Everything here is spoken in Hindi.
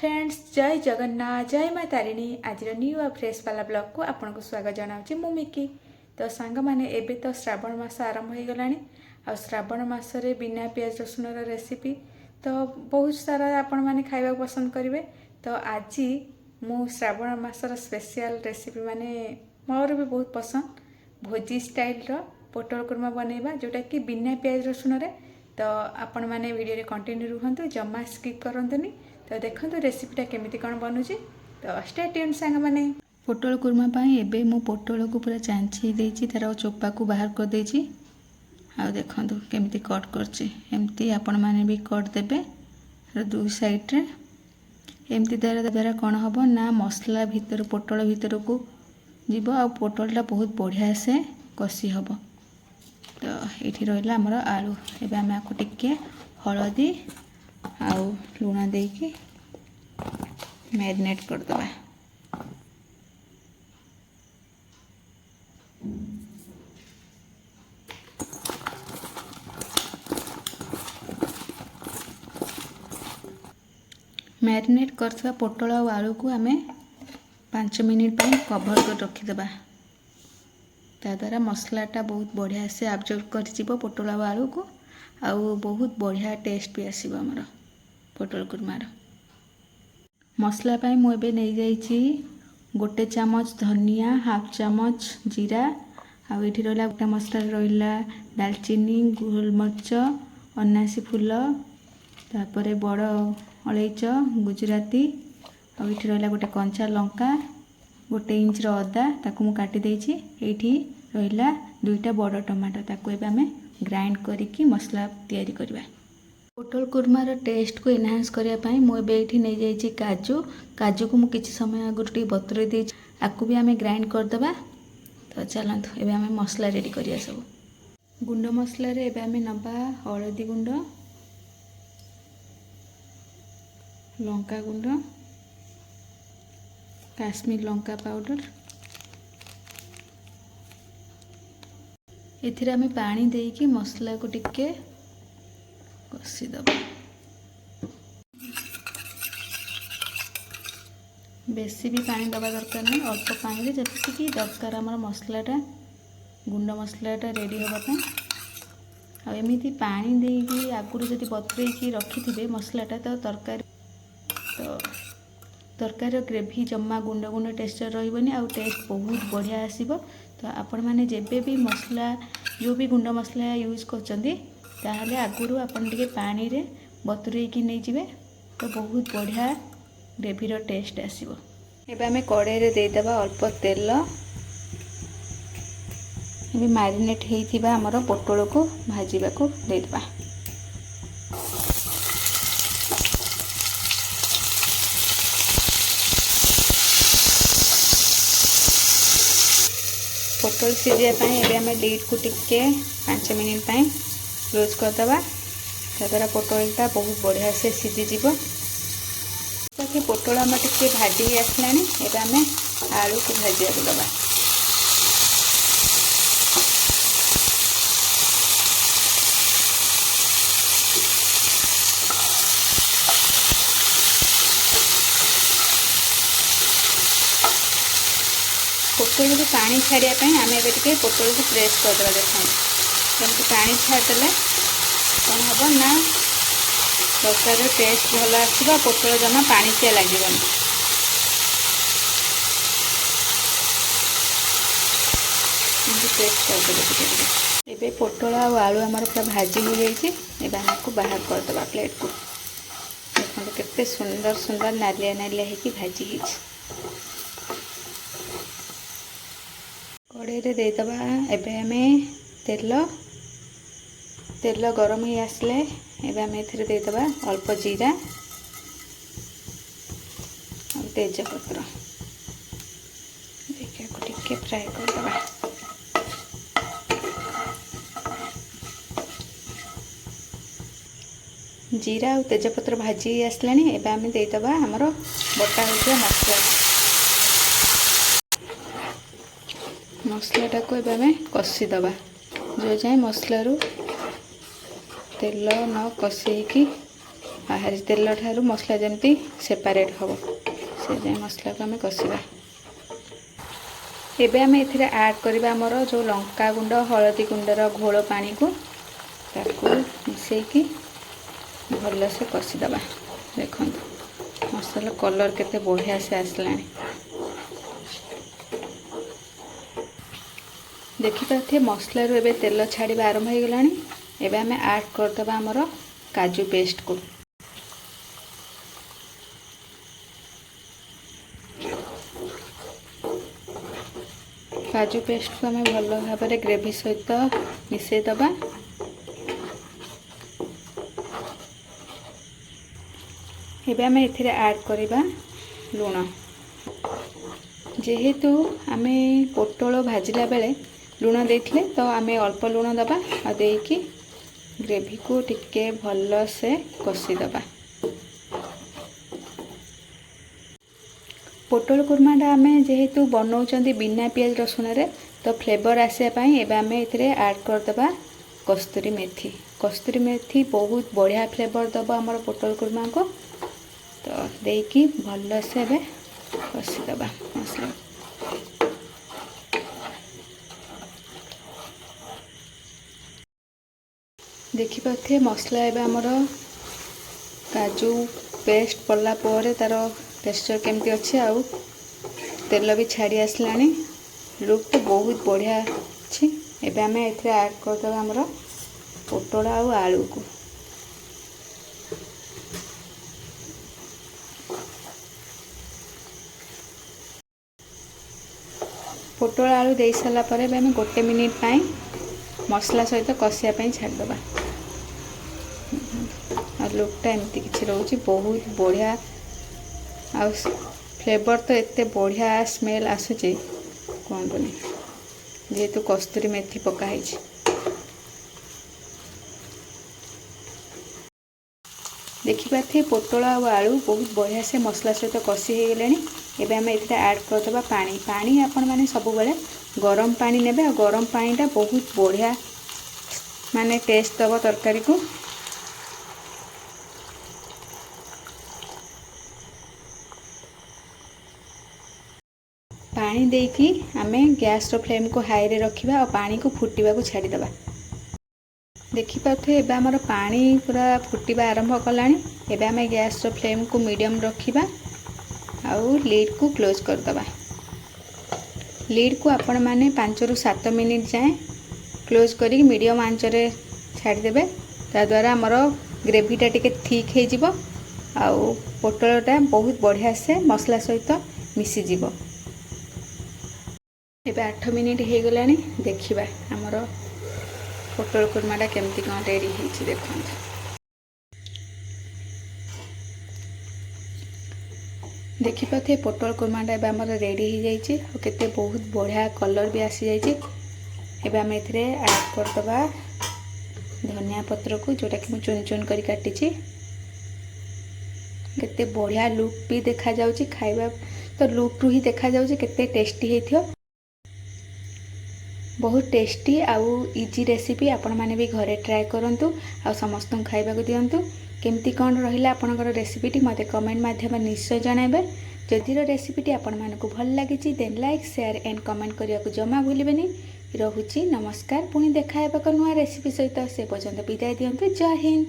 फ्रेंड्स जय जगन्नाथ जय माँ तारिणी आज न्यू आ फ्रेश वाला ब्लॉग को आपको स्वागत जनाऊँ मु मिकी। तो सांग मैंने एबे तो श्रावण मास आरंभ हो गलानी आ श्रावण मासरे बिना पियाज रसुण रेसिपी तो बहुत सारा आपण मैंने खाइबा पसंद करेंगे। तो आज मु श्रावण मासर स्पेशल रेसिपी माने मोर भी बहुत पसंद भोजी स्टाइल पोटल कुर्मा बनैबा जोटा कि बिना पियाज रसुण रे। तो आपण मैंने वीडियो रे कंटिन्यू रुहंतु जमा स्किप करंतुनी। तो देखो रेसिपीटा केमिति कौन बनूची तो स्टे ट्यून सांग माने। पोटल कुर्मा पाई एबे मु पोटल को पूरा चांची देछि तार चोपा को बाहर कर देछि आ देखंतु केमिति कट करछि एमती आपण माने भी कट देबे दु साइड रे एमती द्वारा कौन हम ना मसला भीतर पोटल भीतर को जीव आ पोटलटा बहुत बढ़िया से कषि हम। तो ये रहा आमर आलू एबे आम आपको टिके हलदी आउ लुण देकी मैरिनेट करदबा। मैरिनेट करथवा पोटल और आलू को आमे 5 मिनिट पर कवर कर रखीदबा। ता द्वारा मसलाटा बहुत बढ़िया से आब्जर्व कर पोटल और आलू को आउ बहुत बढ़िया टेस्ट भी आसीबो हमर पोटल कुर्मार। मसला पाई मु एबे नै जाइछि 1 चामच धनिया, हाफ चामच जीरा आउ एठी रहला गोटा मसला रहला दालचीनी, गोलमरिच, अनासी फूल तापरे बड़ अलैच, गुजराती आउ एठी रहला गोटे कंचा लंका 1 इंच अदा ताकू मु काटी देछि। एठी रहला 2टा बड़ टमाटो ताकू एबे हमें ग्राइंड करिकी मसला तैयारी करबा। पोटल कुर्मार टेस्ट को एनहांस करने पाई मुझे ये नहीं जाइए काजू को मुझे समय आगुरी बतुरे दे आपको भी आम ग्राइंड करदे। तो चलतु एबे आम मसला रेडी करिया सब गुंड मसला रे एबे आम नबा हलदी गुंड, लंका गुंड, काश्मीर लंका पाउडर एथिरे आम पानी देकी मसला को टिके कषिदबा। बेसी भी पानी दबा दरकार नहीं अल्प पानी जी दरकार आम मसलाटा गुंड मसलाटा रेडी होगापी। आमती पानी देकी आगुरी जब बतुरे रखी मसलाटा तो तरकारी ग्रेवी जमा गुंड गुंड टेक्सचर रही आउ टेस्ट बहुत बढ़िया आसीबो। तो आपण मैंने जेबे भी मसला जो भी गुंड मसला यूज करचंदी ताहले आगुरु आपण टिके पानी रे बतुरेकी नहीं जिवे तो बहुत बढ़िया ग्रेवीर टेस्ट आसीबो। एबे आमे कड़ाई रे दे देबा अल्प तेल एबे मैरिनेट हेइथिबा हमर पोटल को भाजीबा को दे देबा। पोटल सीझा एबे आमे लीड को टिके 5 मिनिट पाई क्लोज करदबा। ताद्वारा पोटलटा बहुत बढ़िया से सीझीज ताकि पोटल आम टे भाजी आसला एबे आमे आलू को भाजिया दबा। पोटल को पानी छाड़िया आम ए पोटल को प्रेस करदे। देखो जमी पानी छाड़देले कौन हम ना तरकारी टेस्ट भल आसवा पोटल जमा पानी चिया लगे। टेस्ट करदे एबे पोटल और आलू आमर पूरा भाजी हो जाइए। आपको बाहर करदे प्लेट को। देखो केते सुंदर सुंदर नालिया नालिया होगी भाजी कड़ाई रे देदबा। एबे आमे तेल गरम ही आसले एबे आमे एथिरे देदबा अल्प जीरा और तेजपत्र देखिए को टिके फ्राई करदबा। जीरा और तेजपत्र भाजी आसलानी एबे आमे देदबा हमरो बटा होइया मसलाटा को एबे आमे कषिदबा जो जाए मसलारू तेल न कषेकी ବାହାରି ତେଲ ଠାରୁ ମସଲା ଯେମିତି ସେପାରେଟ୍ ହେବ ସେ ଯାଏ ମସଲାକୁ ଆମେ କଷିବା। ଏବେ ଆମେ ଏଥିରେ ଆଡ଼୍ କରିବା ଆମର ଯେଉଁ ଲଙ୍କା ଗୁଣ୍ଡ ହଳଦୀ ଗୁଣ୍ଡର ଘୋଳ ପାଣିକୁ ତାକୁ ମିଶେଇକି ଭଲସେ କଷିଦେବା। ଦେଖନ୍ତୁ ମସଲା କଲର୍ କେତେ ବଢ଼ିଆ ସେ ଆସିଲାଣି। ଦେଖିପାରୁଥିବେ ମସଲାରୁ ଏବେ ତେଲ ଛାଡ଼ିବା ଆରମ୍ଭ ହୋଇଗଲାଣି। ଏବେ ଆମେ ଆଡ଼୍ କରିଦେବା ଆମର କାଜୁ ପେଷ୍ଟକୁ। କାଜୁ ପେଷ୍ଟକୁ ଆମେ ଭଲ ଭାବରେ ଗ୍ରେଭି ସହିତ ମିଶାଇଦେବା। ଏବେ ଆମେ ଏଥିରେ ଆଡ଼୍ କରିବା ଲୁଣ। ଯେହେତୁ ଆମେ ପୋଟଳ ଭାଜିଲା ବେଳେ ଲୁଣ ଦେଇଥିଲେ ତ ଆମେ ଅଳ୍ପ ଲୁଣ ଦେବା ଆଉ ଦେଇକି ଗ୍ରେଭିକୁ ଟିକେ ଭଲସେ କଷିଦେବା। ପୋଟଳ କୁର୍ମାଟା ଆମେ ଯେହେତୁ ବନାଉଛନ୍ତି ବିନା ପିଆଜ ରସୁଣରେ ତ ଫ୍ଲେଭର ଆସିବା ପାଇଁ ଏବେ ଆମେ ଏଥିରେ ଆଡ଼୍ କରିଦେବା କସ୍ତୁରୀ ମେଥି। କସ୍ତୁରୀ ମେଥି ବହୁତ ବଢ଼ିଆ ଫ୍ଲେଭର ଦେବ ଆମର ପୋଟଳ କୁର୍ମାକୁ। ତ ଦେଇକି ଭଲସେ ଏବେ କଷିଦେବା ମସଲା। ଦେଖିପାରୁଥିବେ ମସଲା ଏବେ ଆମର କାଜୁ ପେଷ୍ଟ ପଡ଼ିଲା ପରେ ତାର ଟେକ୍ସଚର କେମିତି ଅଛି ଆଉ ତେଲ ବି ଛାଡ଼ି ଆସିଲାଣି। ଲୁକ୍ ତ ବହୁତ ବଢ଼ିଆ ଅଛି। ଏବେ ଆମେ ଏଥିରେ ଆଡ଼୍ କରିଦେବା ଆମର ପୋଟଳ ଆଉ ଆଳୁକୁ। ପୋଟଳ ଆଳୁ ଦେଇ ସାରିଲା ପରେ ଏବେ ଆମେ 1 ମିନିଟ୍ ପାଇଁ ମସଲା ସହିତ କଷିବା ପାଇଁ ଛାଡ଼ିଦେବା। ଆଉ ଲୁକ୍ଟା ଏମିତି କିଛି ରହୁଛି ବହୁତ ବଢ଼ିଆ ଆଉ ଫ୍ଲେଭର ତ ଏତେ ବଢ଼ିଆ ସ୍ମେଲ୍ ଆସୁଛି କୁହନ୍ତୁନି, ଯେହେତୁ କସ୍ତୁରୀ ମେଥି ପକା ହେଇଛି। ଦେଖିପାରୁଥିବେ ପୋଟଳ ଆଉ ଆଳୁ ବହୁତ ବଢ଼ିଆ ସେ ମସଲା ସହିତ କଷି ହେଇଗଲେଣି। ଏବେ ଆମେ ଏଥିରେ ଆଡ଼୍ କରିଦେବା ପାଣି। ପାଣି ଆପଣମାନେ ସବୁବେଳେ ଗରମ ପାଣି ନେବେ ଆଉ ଗରମ ପାଣିଟା ବହୁତ ବଢ଼ିଆ ମାନେ ଟେଷ୍ଟ ଦେବ ତରକାରୀକୁ। ପାଣି ଦେଇକି ଆମେ ଗ୍ୟାସ୍ର ଫ୍ଲେମ୍କୁ ହାଇରେ ରଖିବା ଆଉ ପାଣିକୁ ଫୁଟିବାକୁ ଛାଡ଼ିଦେବା। ଦେଖିପାରୁଥିବେ ଏବେ ଆମର ପାଣି ପୁରା ଫୁଟିବା ଆରମ୍ଭ କଲାଣି। ଏବେ ଆମେ ଗ୍ୟାସ୍ର ଫ୍ଲେମ୍କୁ ମିଡ଼ିୟମ୍ ରଖିବା ଆଉ ଲିଡ଼୍କୁ କ୍ଲୋଜ୍ କରିଦେବା। ଲିଡ଼୍କୁ ଆପଣମାନେ 5ରୁ 7 ମିନିଟ୍ ଯାଏଁ କ୍ଲୋଜ୍ କରିକି ମିଡ଼ିୟମ୍ ଆଞ୍ଚରେ ଛାଡ଼ିଦେବେ। ତାଦ୍ୱାରା ଆମର ଗ୍ରେଭିଟା ଟିକେ ଥିକ୍ ହେଇଯିବ ଆଉ ପୋଟଳଟା ବହୁତ ବଢ଼ିଆ ସେ ମସଲା ସହିତ ମିଶିଯିବ। ଏବେ 8 ମିନିଟ୍ ହେଇଗଲାଣି। ଦେଖିବା ଆମର ପୋଟଳ କୁର୍ମାଟା କେମିତି କ'ଣ ରେଡ଼ି ହେଇଛି ଦେଖନ୍ତୁ। ଦେଖିପାରୁଥିବେ ପୋଟଳ କୁର୍ମାଟା ଏବେ ଆମର ରେଡ଼ି ହେଇଯାଇଛି ଆଉ କେତେ ବହୁତ ବଢ଼ିଆ କଲର୍ ବି ଆସିଯାଇଛି। ଏବେ ଆମେ ଏଥିରେ ଆଡ଼୍ କରିଦେବା ଧନିଆ ପତ୍ରକୁ, ଯେଉଁଟାକି ମୁଁ ଚୁନ୍ ଚୁନ୍ କରି କାଟିଛି। କେତେ ବଢ଼ିଆ ଲୁକ୍ ବି ଦେଖାଯାଉଛି। ଖାଇବା ତ ଲୁକ୍ରୁ ହିଁ ଦେଖାଯାଉଛି କେତେ ଟେଷ୍ଟି ହେଇଥିବ। ବହୁତ ଟେଷ୍ଟି ଆଉ ଇଜି ରେସିପି। ଆପଣମାନେ ବି ଘରେ ଟ୍ରାଏ କରନ୍ତୁ ଆଉ ସମସ୍ତଙ୍କୁ ଖାଇବାକୁ ଦିଅନ୍ତୁ। କେମିତି କ'ଣ ରହିଲା ଆପଣଙ୍କର ରେସିପିଟି ମୋତେ କମେଣ୍ଟ ମାଧ୍ୟମରେ ନିଶ୍ଚୟ ଜଣାଇବେ। ଯଦିର ରେସିପିଟି ଆପଣମାନଙ୍କୁ ଭଲ ଲାଗିଛି ଦେନ୍ ଲାଇକ୍ ସେୟାର ଆଣ୍ଡ କମେଣ୍ଟ କରିବାକୁ ଜମା ଭୁଲିବେନି। ରହୁଛି ନମସ୍କାର। ପୁଣି ଦେଖା ହେବା ଏକ ନୂଆ ରେସିପି ସହିତ। ସେ ପର୍ଯ୍ୟନ୍ତ ବିଦାୟ ଦିଅନ୍ତୁ। ଜୟ ହିନ୍ଦ।